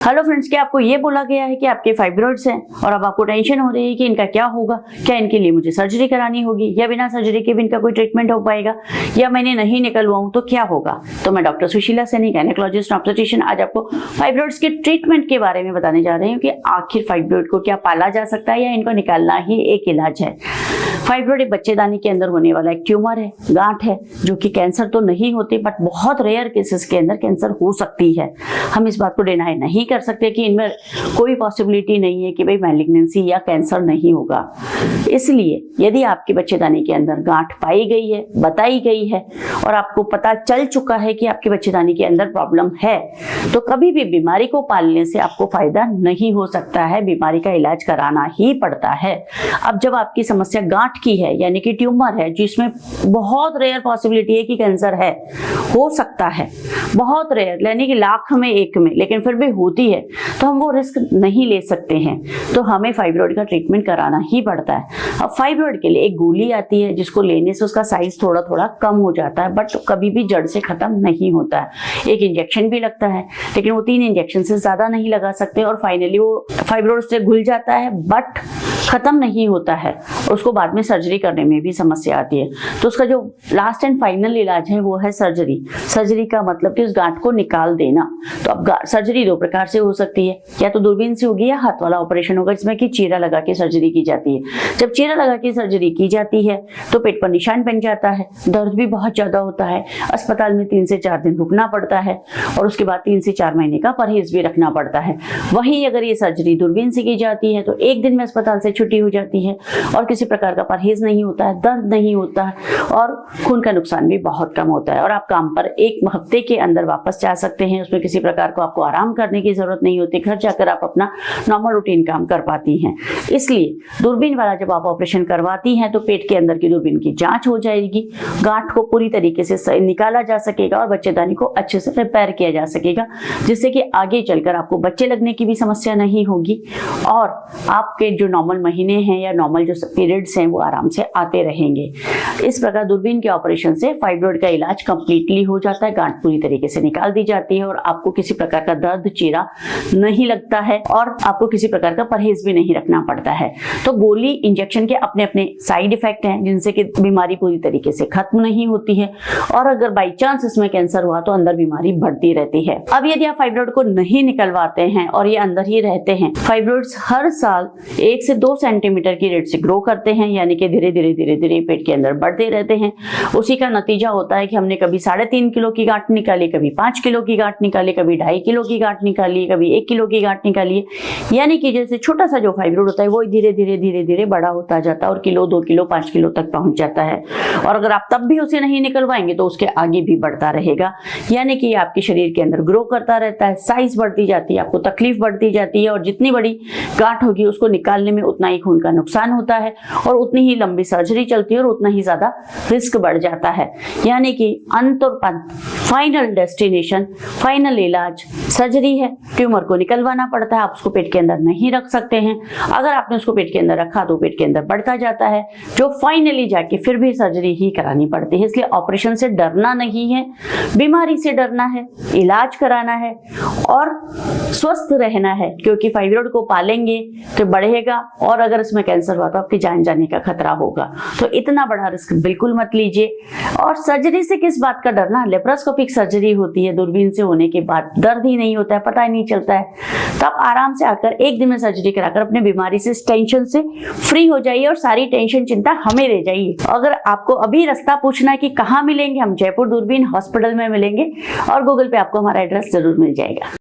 Hello friends, क्या आपको ये बोला गया है कि आपके फाइब्रॉइड्स हैं और अब आपको टेंशन हो रही है कि इनका क्या होगा, क्या इनके लिए मुझे सर्जरी करानी होगी या बिना सर्जरी के भी इनका कोई ट्रीटमेंट हो पाएगा, या मैंने नहीं निकलवाऊं तो क्या होगा। तो मैं doctor Sushila Saini, gynaecologist obstetrician, आज आपको फाइब्रॉइड्स के ट्रीटमेंट के बारे में बताने जा रही हूँ कि आखिर फाइब्रॉइड को क्या पाला जा सकता है या इनको निकालना ही एक इलाज है। फाइब्रॉइड एक बच्चेदानी के अंदर होने वाला एक ट्यूमर है, गांठ है, जो कि कैंसर तो नहीं होती बट बहुत रेयर केसेस के अंदर कैंसर हो सकती है। हम इस बात को डिनाई नहीं कर सकते कि इनमें कोई पॉसिबिलिटी नहीं है कि भाई मैलिग्नेंसी या कैंसर नहीं होगा। इसलिए यदि आपके बच्चेदानी के अंदर गांठ पाई गई है, बताई गई है और आपको पता चल चुका है कि आपके बच्चेदानी के अंदर प्रॉब्लम है, तो कभी भी बीमारी को पालने से आपको फायदा नहीं हो सकता है, बीमारी का इलाज कराना ही पड़ता है। अब जब आपकी समस्या गांठ की है यानी कि ट्यूमर है जिसमें बहुत रेयर पॉसिबिलिटी है कि कैंसर है, हो सकता है, बहुत रेयर यानी कि लाख में एक में, लेकिन फिर भी होती है, तो हम वो रिस्क नहीं ले सकते हैं, तो हमें फाइब्रॉइड का ट्रीटमेंट कराना ही पड़ता है। अब फाइब्रॉइड के लिए एक गोली आती है जिसको लेने से उसका साइज थोड़ा थोड़ा कम हो जाता है, बट कभी भी जड़ से खत्म नहीं होता है। एक इंजेक्शन भी लगता है, लेकिन वो 3 इंजेक्शन से ज्यादा नहीं लगा सकते और फाइनली वो फाइब्रॉइड से घुल जाता है बट खत्म नहीं होता है। उसको बाद में सर्जरी करने में भी समस्या आती है। तो उसका जो लास्ट एंड फाइनल इलाज है वो है सर्जरी। सर्जरी का मतलब कि उस गांठ को निकाल देना। तो अब सर्जरी 2 प्रकार से हो सकती है, या तो दूरबीन से होगी या हाथ वाला ऑपरेशन होगा जिसमें कि चीरा लगा के सर्जरी की जाती है। जब चीरा लगा के सर्जरी की जाती है तो पेट पर निशान बन जाता है, दर्द भी बहुत ज्यादा होता है, अस्पताल में 3 से 4 दिन रुकना पड़ता है और उसके बाद 3 से 4 महीने का परहेज भी रखना पड़ता है। वहीं अगर ये सर्जरी दूरबीन से की जाती है तो 1 दिन में अस्पताल से छुट्टी हो जाती है और किसी प्रकार का परहेज नहीं होता है, दर्द नहीं होता है और खून का नुकसान भी बहुत कम होता है और आप काम पर 1 हफ्ते के अंदर वापस जा सकते हैं। उसमें किसी प्रकार को आपको आराम करने की जरूरत नहीं होती, घर जाकर आप अपना नॉर्मल रूटीन काम कर पाती हैं। इसलिए दूरबीन वाला जब आप ऑपरेशन करवाती हैं तो पेट के अंदर की दूरबीन की जांच हो जाएगी, गांठ को पूरी तरीके से निकाला जा सकेगा और बच्चेदानी को अच्छे से रिपेयर किया जा सकेगा, जिससे कि आगे चलकर आपको बच्चे लगने की भी समस्या नहीं होगी और आपके जो नॉर्मल महीने हैं या नॉर्मल जो पीरियड्स हैं वो आराम से आते रहेंगे। इस प्रकार दूरबीन के ऑपरेशन से फाइब्रॉइड का इलाज कंप्लीटली हो जाता है, गांठ पूरी तरीके से निकाल दी जाती है और आपको किसी प्रकार का दर्द, चीरा नहीं लगता है और आपको किसी प्रकार का परहेज भी नहीं रखना पड़ता है। तो गोली, इंजेक्शन के अपने अपने साइड इफेक्ट हैं जिनसे कि बीमारी पूरी तरीके से खत्म नहीं होती है और अगर बाई चांस इसमें कैंसर हुआ तो अंदर बीमारी बढ़ती रहती है। अब यदि आप फाइब्रॉइड को नहीं निकलवाते हैं और ये अंदर ही रहते हैं, फाइब्रॉइड्स हर साल 1 से 2 सेंटीमीटर की रेट से ग्रो करते हैं, यानी कि धीरे धीरे पेट के अंदर बढ़ते रहते हैं। उसी का नतीजा होता है कि हमने कभी 3.5 किलो की गांठ निकाली, कभी 5 किलो की गांठ निकाली, कभी 2.5 किलो की गांठ निकाली, कभी 1 किलो की गांठ निकाली। यानी कि जैसे छोटा सा जो फाइब्रॉइड होता है वो धीरे धीरे बड़ा होता जाता है और किलो, 2 किलो, 5 किलो तक पहुंच जाता है। और अगर आप तब भी उसे नहीं निकलवाएंगे तो उसके आगे भी बढ़ता रहेगा, यानी कि आपके शरीर के अंदर ग्रो करता रहता है, साइज बढ़ती जाती है, आपको तकलीफ बढ़ती जाती है और जितनी बड़ी गांठ होगी उसको निकालने में उतना ही खून का नुकसान होता है और उतनी ही लंबी सर्जरी चलती है और उतना ही ज्यादा रिस्क बढ़ जाता है। यानी कि अंत और पंत, फाइनल डेस्टिनेशन, फाइनल इलाज सर्जरी है। ट्यूमर को निकलवाना पड़ता है, आप उसको पेट के अंदर नहीं रख सकते हैं। अगर आपने उसको पेट के अंदर रखा तो पेट के अंदर बढ़ता जाता है, जो फाइनली जाके फिर भी सर्जरी ही करानी पड़ती है। इसलिए ऑपरेशन से डरना नहीं है, बीमारी से डरना है, इलाज कराना है और स्वस्थ रहना है, क्योंकि फाइब्रॉइड को पालेंगे तो बढ़ेगा और अगर इसमें कैंसर हुआ तो आपकी जान जाने का खतरा होगा। तो इतना बड़ा रिस्क बिल्कुल मत लीजिए। और सर्जरी से किस बात का डरना, लेप्रोस्कोपिक सर्जरी होती है, दूरबीन से होने के बाद दर्द ही नहीं होता है, पता ही नहीं चलता है। तो आप आराम से आकर 1 दिन में सर्जरी कराकर अपने बीमारी से, टेंशन से फ्री हो जाइए और सारी टेंशन चिंता हमें दे जाइए। अगर आपको अभी रास्ता पूछना है कि कहाँ मिलेंगे, हम जयपुर दूरबीन हॉस्पिटल में मिलेंगे और गूगल पे आपको हमारा एड्रेस जरूर मिल जाएगा।